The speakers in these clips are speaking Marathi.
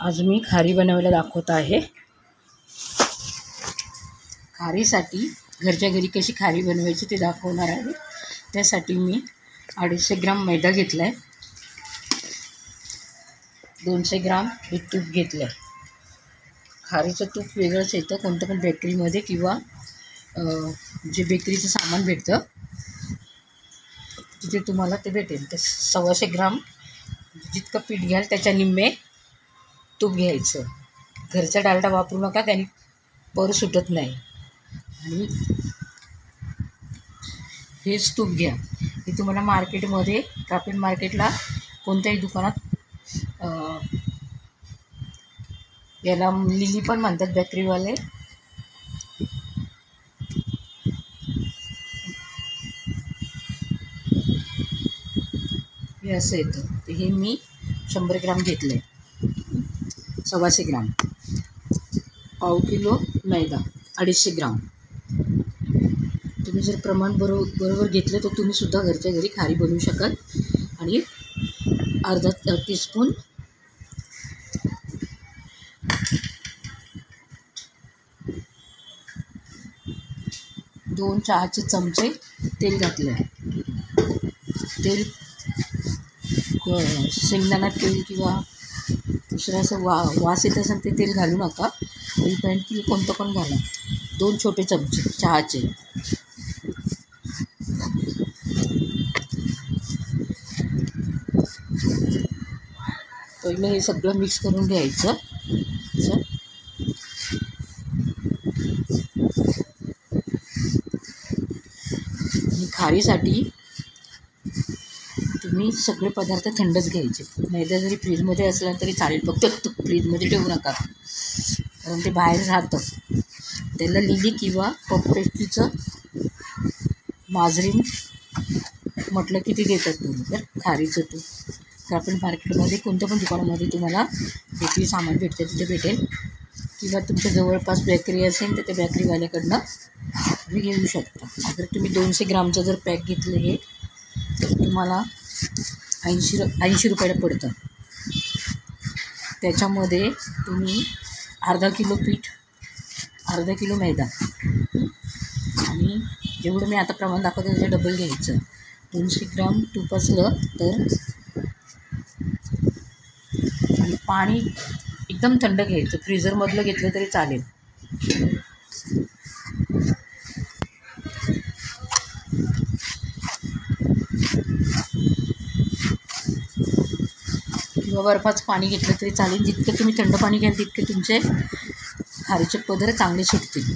आज मी खारी बनवायला दाखवत आहे। खारीसाठी घरच्या घरी कशी खारी बनवायची ते दाखवणार आहे। त्यासाठी मी 250 ग्राम मैदा घेतला आहे, 200 ग्राम हे तूप घेतलं आहे। खारीचं तूप वेगळंच येतं, कोणतं पण बेकरीमध्ये किंवा जे बेकरीचं सामान भेटतं तिथे तुम्हाला ते भेटेल। तर 125 ग्राम जितकं पीठ घ्याल त्याच्या निम्मे तूप घ्यायचं। घरचा डालडा वापरू नका, त्याने पर सुटत नाही। आणि हेच तूप घ्या, हे तुम्हाला मार्केटमध्ये कापड मार्केटला कोणत्याही दुकानात याला लिली पण म्हणतात बेकरीवाले। हे असं येतं। तर हे मी 100 ग्राम घेतलं आहे, 125 ग्राम, पाव किलो मैदा, 250 ग्राम। तुम्ही जर प्रमाण बरोबर घेतलं तर तुम्ही सुद्धा घरच्या घरी खारी बनवू शकाल। आणि अर्धा टीस्पून दोन चहाचे चमचे तेल घातलं आहे। तेल शेंगदाणा तेल किंवा दुसरं असं वास येत असेल ते तेल घालू नका, रिफाईंड तेल कोणतं पण घाला। 2 छोटे चमचे चहाचे। पहिलं हे सगळं मिक्स करून घ्यायचं। आणि खारीसाठी तुम्ही सगळे पदार्थ थंडच घ्यायचे। मैदा जरी फ्रीजमध्ये असला तरी चालेल, फक्त फ्रीजमध्ये ठेवू नका, कारण ते बाहेर राहतं। त्याला लिली किंवा पफ पेस्ट्रीचं माजरीन म्हटलं की ते देतात तुम्ही। तर खारीचं तूप तर आपण मार्केटमध्ये कोणत्या पण दुकानामध्ये तुम्हाला बेकरी सामान भेटतं तिथे भेटेल, किंवा तुमच्या जवळपास बेकरी असेल तर त्या बेकरीवाल्याकडनं तुम्ही घेऊ शकता। अगर तुम्ही 200 ग्रामचं जर पॅक घेतलं हे तर तुम्हाला 80 रुपयाला पडतं। त्याच्यामध्ये तुम्ही अर्धा किलो पीठ, अर्धा किलो मैदा, आणि जेवढं मी आता प्रमाण दाखवते त्याचं डबल घ्यायचं। 200 ग्राम तूप असलं तर, आणि पाणी एकदम थंड घ्यायचं, फ्रीझरमधलं घेतलं तरी चालेल। किंवा बर्फाचं पाणी घेतलं तरी चालेल। जितकं तुम्ही थंड पाणी घ्याल तितके तुमचे खारीचे पदर चांगले सुटतील।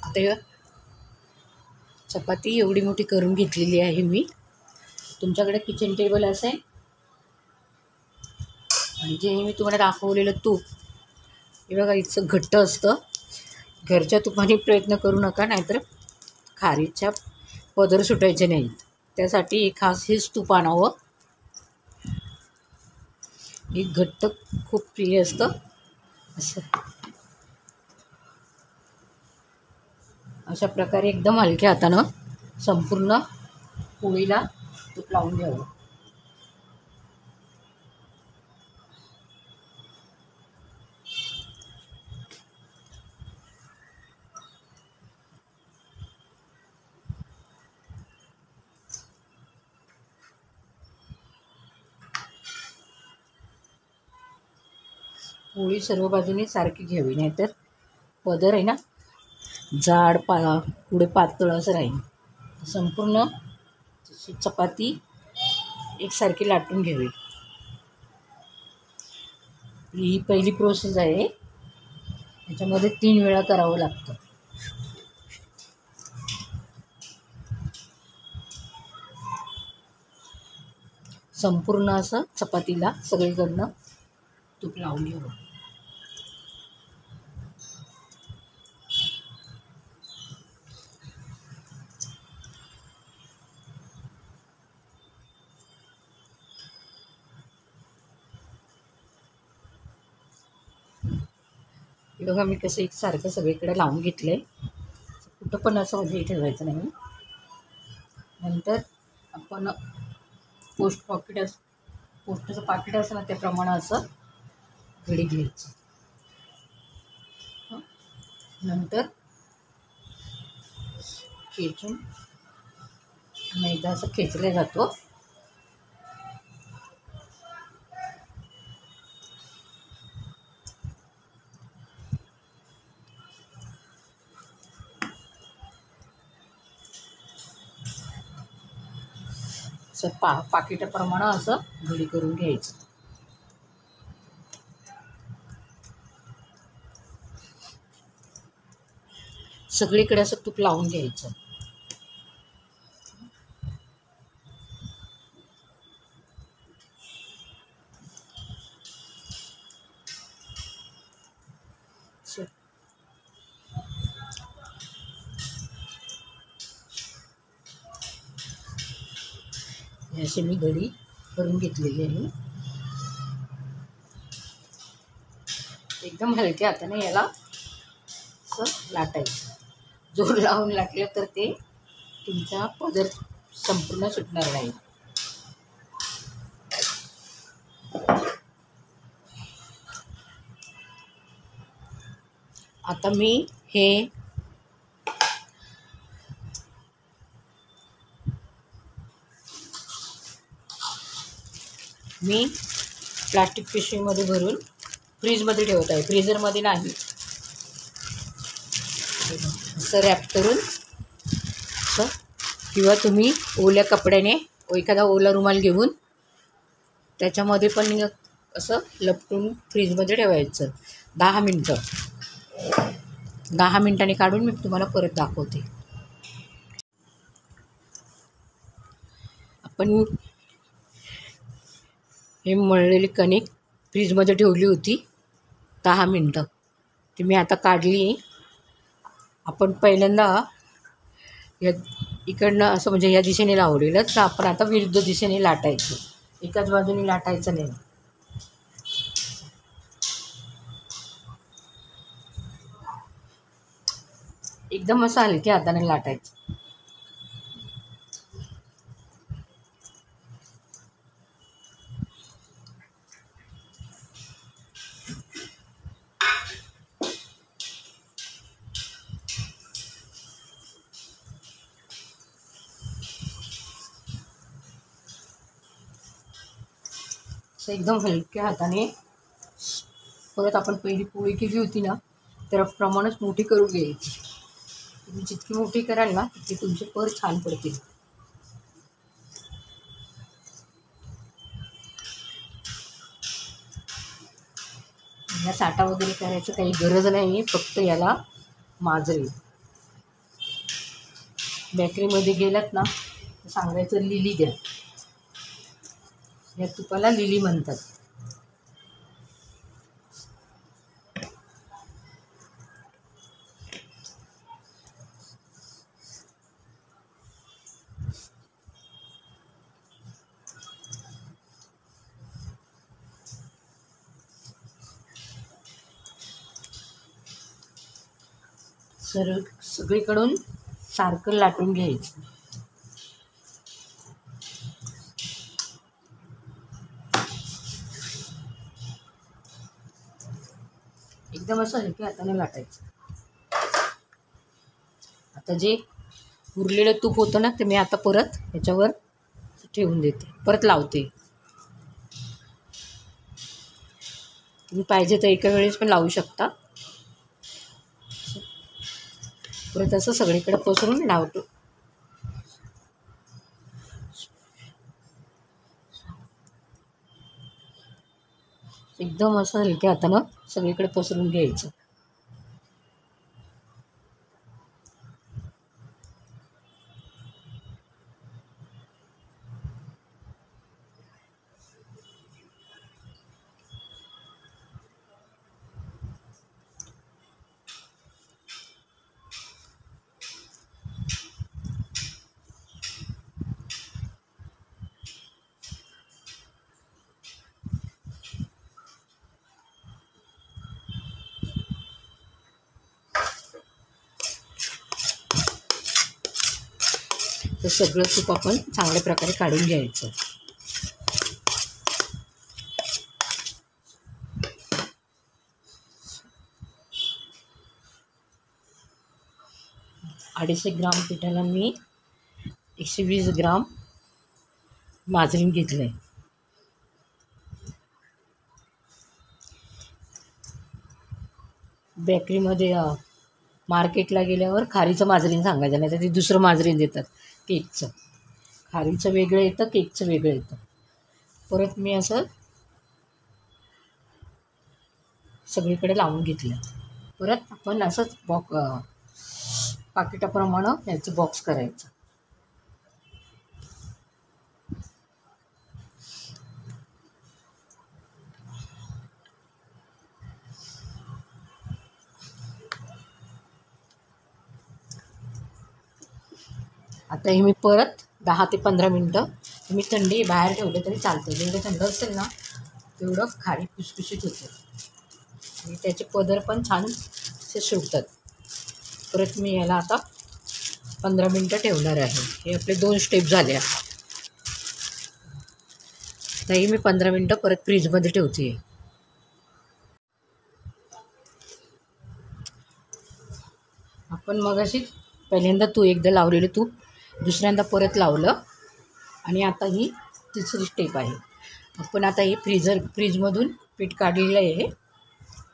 आता चपाती एवढी मोठी करून घेतलेली आहे मी। तुमच्याकडे किचन टेबल असेल, आणि जे मी तुम्हाला दाखवलेलं तूप हे बघा इतकं घट्ट असतं। घरच्या तुपाने प्रयत्न करू नका, नाहीतर खारीच्या पदर सुटायचे नाहीत। त्यासाठी खास हेच तूप आणावं। हे घट्ट खूप प्रिय असतं। अशा प्रकारे एकदम हलक्या हातानं संपूर्ण पोळीला तूप लावून घ्यावं। पोळी सर्व बाजूने सारखी घ्यावी, नाहीतर पदर आहे ना जाड पुढे पातळ असं राहील. संपूर्ण चपाती एकसारखी लाटून घ्यावी. ही पहिली प्रोसेस आहे. याच्यामध्ये 3 वेळा करावं लागतं. संपूर्ण असं चपातीला सगळीकडनं तूप लावून घ्यावं. हे बघा मी कसं एकसारखं सगळीकडे लावून घेतलं आहे. कुठं पण असं म्हणजे ठेवायचं नाही. नंतर आपण पोस्टचं पाकिट असं ना त्याप्रमाणे असं घडी घ्यायचं. नंतर खेचून मैदा असं खेचला जातो. असं पाकिटाप्रमाणे असं घडी करून घ्यायचं. सगळीकडे असं तूप लावून घ्यायचं. अशी मी घडी करून घेतलेली आहे. एकदम हलक्या हाताने याला असं लाटायचं. जोर लावून लाटलं तर ते तुमचा पदर संपूर्ण सुटणार नाही. आता मी प्लास्टिक पिशवीमध्ये भरून फ्रीजमध्ये ठेवत आहे. फ्रीझरमध्ये नाही. असं रॅप करून असं, किंवा तुम्ही ओल्या कपड्याने एखादा ओला रुमाल घेऊन त्याच्यामध्ये पण असं लपटून फ्रीजमध्ये ठेवायचं 10 मिनटं. 10 मिनटांनी काढून मी तुम्हाला परत दाखवते. आपण हे मळलेली कणिक फ्रीजमध्ये ठेवली होती 10 मिनटं. ती मी आता काढली. आपण पहिल्यांदा इकडनं असं म्हणजे या दिशेने लावलेलं, तर आपण आता विरुद्ध दिशेने लाटायचं. एकाच बाजूने लाटायचं नाही. एकदम असं हलक्या हाताने लाटायचं. असं एकदम हलक्या हाताने परत आपण पहिली पोळी केली होती ना त्याप्रमाणेच मोठी करून घ्यायची. तुम्ही जितकी मोठी कराल ना तितके तुमचे पर छान पडतील. या साठा वगैरे करायचं काही गरज नाही. फक्त याला माजरेल. बेकरीमध्ये गेलात ना तर सांगायचं लिली द्या. या तुपाला लिली म्हणतात. सगळीकडून सारखं लाटून घ्यायचं. एकदम असं हलक्या हाताने लाटायचं. आता जे उरलेलं तूप होतं ना ते मी आता परत ह्याच्यावर ठेवून देते. परत लावते. तुम्ही पाहिजे तर एका वेळेस पण लावू शकता. परत असं सगळीकडे पसरून लावतो. एकदम असं हलक्या हातानं सगळीकडे पसरून घ्यायचं. तर सगळं तूप आपण चांगल्या प्रकारे काढून घ्यायचं. अडीचशे ग्राम पिठाला मी 120 ग्राम माजरीन घेतलं आहे. बेकरीमध्ये मार्केटला गेल्यावर खारीचं माजरीन सांगायचं, नाही तर ते दुसरं माजरीन देतात केकचं. खारीचं वेगळं येतं, केकचं वेगळं येतं. परत मी असं सगळीकडे लावून घेतलं. परत आपण असंच पाकिटाप्रमाणे याचं बॉक्स करायचं. आता हे मी परत 10 ते 15 मिनटं तुम्ही थंडी बाहेर ठेवलं तरी चालतं. जेवढं थंड असेल ना तेवढं खारी खुसखुशीत होते आणि त्याचे पदर पण छान असे सुटतात. परत मी याला आता 15 मिनटं ठेवणार आहे. हे आपले 2 स्टेप झाल्या. तरी मी 15 मिनटं परत फ्रीजमध्ये ठेवते. आपण मगाशी पहिल्यांदा एकदा लावलेलं तूप दुसऱ्यांदा परत लावलं आणि आता ही तिसरी स्टेप आहे. आपण आता ही फ्रीजमधून पीठ काढलेलं आहे.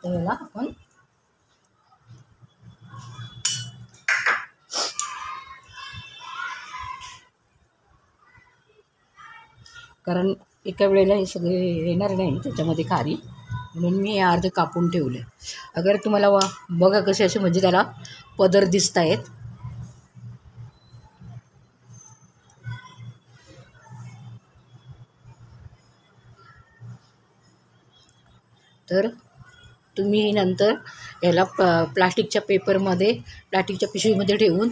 तर याला आपण कारण एका वेळेला हे सगळे येणार नाही त्याच्यामध्ये खारी, म्हणून मी हे अर्ध कापून ठेवले. अगर तुम्हाला बघा कसे असे म्हणजे त्याला पदर दिसत आहेत. तर तुम्ही नंतर याला प्लास्टिकच्या प्लास्टिकच्या पिशवीमध्ये ठेवून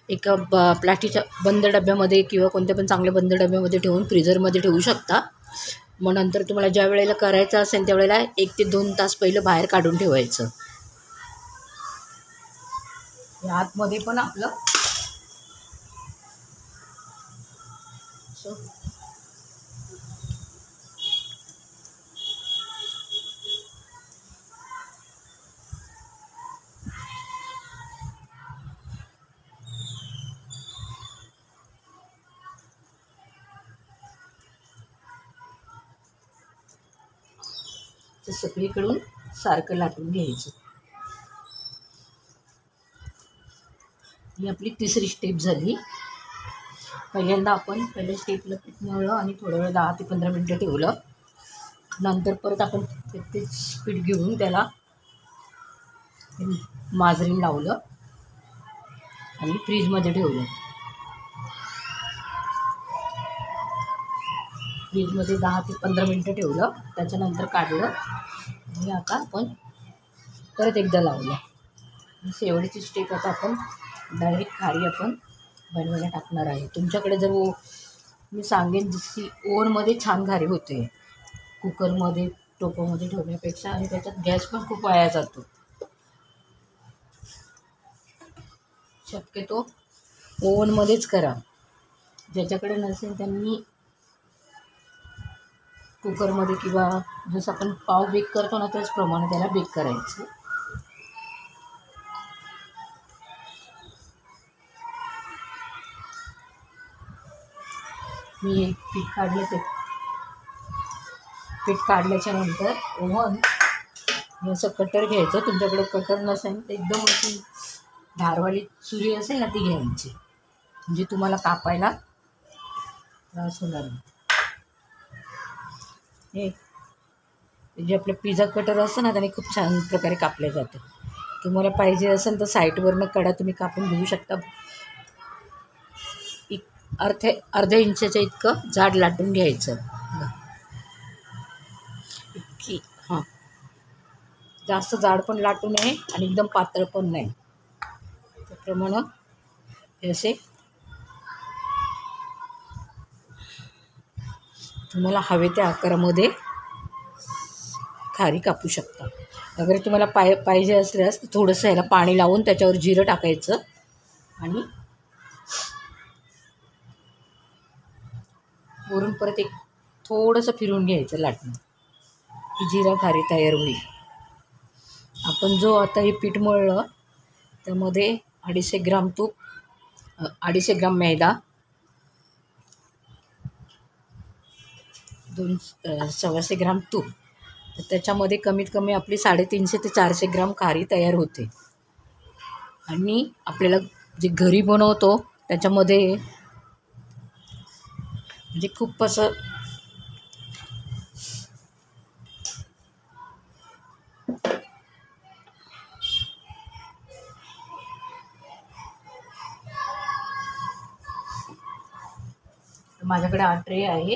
एका प्लास्टिकच्या बंद डब्यामध्ये किंवा कोणत्या पण चांगल्या बंद डब्यामध्ये ठेवून फ्रीझरमध्ये ठेवू शकता. मग नंतर तुम्हाला ज्या वेळेला करायचं असेल त्यावेळेला 1 ते 2 तास पहिलं बाहेर काढून ठेवायचं. आतमध्ये पण आपलं सगळीकडून सारखं लाटून घ्यायचं. ही आपली तिसरी स्टेप झाली. पहिल्यांदा आपण पहिल्या स्टेपला पीठ मळलं आणि थोडा वेळ 10 ते 15 मिनटं ठेवलं. नंतर परत आपण तेच पीठ घेऊन त्याला माजरीन लावलं आणि फ्रीजमध्ये ठेवलं. फ्रीजमध्ये 10 ते 15 मिनटं ठेवलं. त्याच्यानंतर काढलं आणि आता आपण परत एकदा लावलं. शेवटची स्टेप आता आपण डायरेक्ट खारी आपण बनवायला टाकणार आहे. तुमच्याकडे जर मी सांगेन जशी ओव्हनमध्ये छान खारी होते, कुकरमध्ये टोपामध्ये ठेवण्यापेक्षा, आणि त्याच्यात गॅस पण खूप वाया जातो. शक्यतो ओव्हनमध्येच करा. ज्याच्याकडे नसेल त्यांनी कुकरमध्ये किंवा जसं आपण पाव बेक करतो ना त्याचप्रमाणे त्याला बेक करायचं. मी पीठ काढल्याच्या नंतर ओव्हन हे असं कटर घ्यायचं. तुमच्याकडे कटर नसेल तर एकदम अशी धारवाली सुरी असेल ना ती घ्यायची, म्हणजे तुम्हाला कापायला त्रास होणार नाही. हे जे आपलं पिझ्झा कटर असतं ना त्याने खूप छान प्रकारे कापलं जातं. तुम्हाला पाहिजे असेल तर साईडवरनं कडा तुम्ही कापून घेऊ शकता. एक अर्ध्या इंचाच्या इतकं जाड लाटून घ्यायचं की हां, जास्त जाड पण लाटू नये आणि एकदम पातळ पण नाही. त्याप्रमाणे हे असे तुम्हाला हवे त्या आकारामध्ये खारी कापू शकता. अगर तुम्हाला पाहिजे असल्यास थोडंसं ह्याला पाणी लावून त्याच्यावर जिरं टाकायचं आणि वरून परत एक थोडंसं फिरवून घ्यायचं लाटणं की जिरा खारी तयार होईल. आपण जो आता हे पीठ मळलं त्यामध्ये 250 ग्राम तूप, 250 ग्राम मैदा, 200 ग्राम तूप, तर त्याच्यामध्ये कमीत कमी आपली 350 ते 400 ग्राम खारी तयार होते. आणि आपल्याला जे घरी बनवतो त्याच्यामध्ये म्हणजे खूप असं माझ्याकडे 8 ट्रे आहे.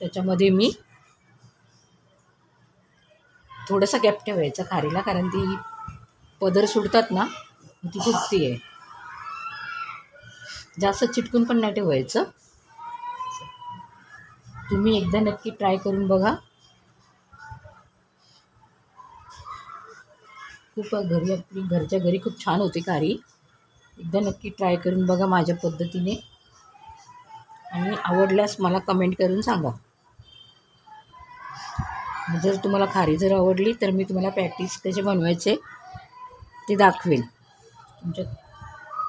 त्याच्यामध्ये मी थोडासा गॅप ठेवायचा खारीला, कारण ती पदर सुटतात ना ती फुगती आहे. जास्त चिटकून पण नाही ठेवायचं. तुम्ही एकदा नक्की ट्राय करून बघा. खूप आपली घरच्या घरी खूप छान होते खारी. एकदा नक्की ट्राय करून बघा माझ्या पद्धतीने आणि आवडल्यास मला कमेंट करून सांगा. जर तुम्हाला खारी जर आवडली तर मी तुम्हाला पॅटीस कसे बनवायचे ते दाखवेल. तुमच्या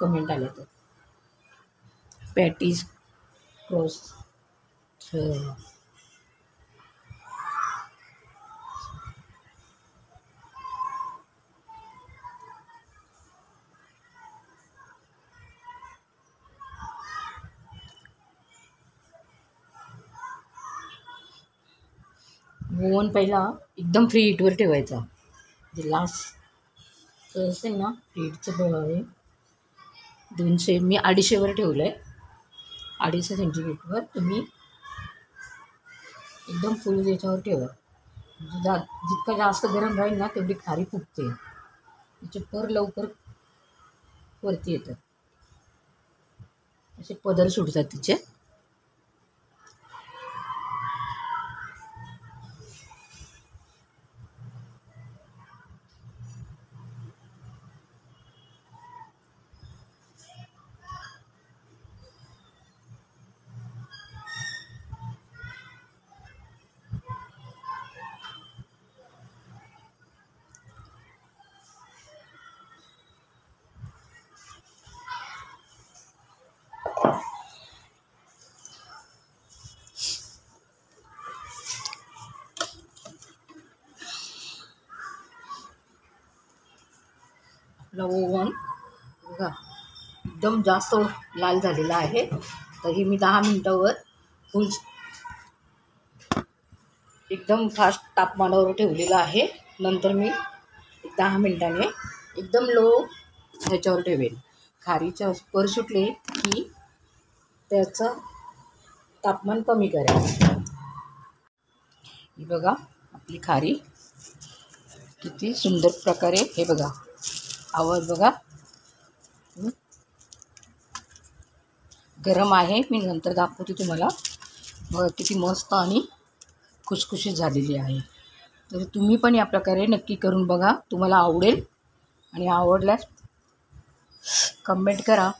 कमेंट आले तर पॅटीस क्रॉस ओव्हन पहिला एकदम फ्री हीटवर ठेवायचा. जे लास्ट असेल ना हीटचं आहे 200, मी 250वर ठेवलं आहे. 250 सेंटीग्रेडवर तुम्ही एकदम फुल याच्यावर ठेवा. म्हणजे जितका जास्त गरम राहील ना तेवढी खारी फुगते. तिचे पर लवकर वरती येतात, असे पदर सुटतात तिचे. आपला ओव्हन बघा एकदम जास्त लाल झालेला आहे. तर ही मी 10 मिनटावर फुल एकदम फास्ट तापमानावर ठेवलेलं आहे. नंतर मी 10 मिनटाने एकदम लो ह्याच्यावर ठेवेल. खारीच्या पर सुटले की त्याचं तापमान कमी करायचं. ही बघा आपली खारी किती सुंदर प्रकारे, हे बघा आवाज बघा गरम आहे. मी नंतर दाखवते तुम्हाला. बघा किती मस्त आणि खुसखुशीत झालेली आहे. तर तुम्ही पण या प्रकारे नक्की करून बघा, तुम्हाला आवडेल. आणि आवडल्यास कमेंट करा.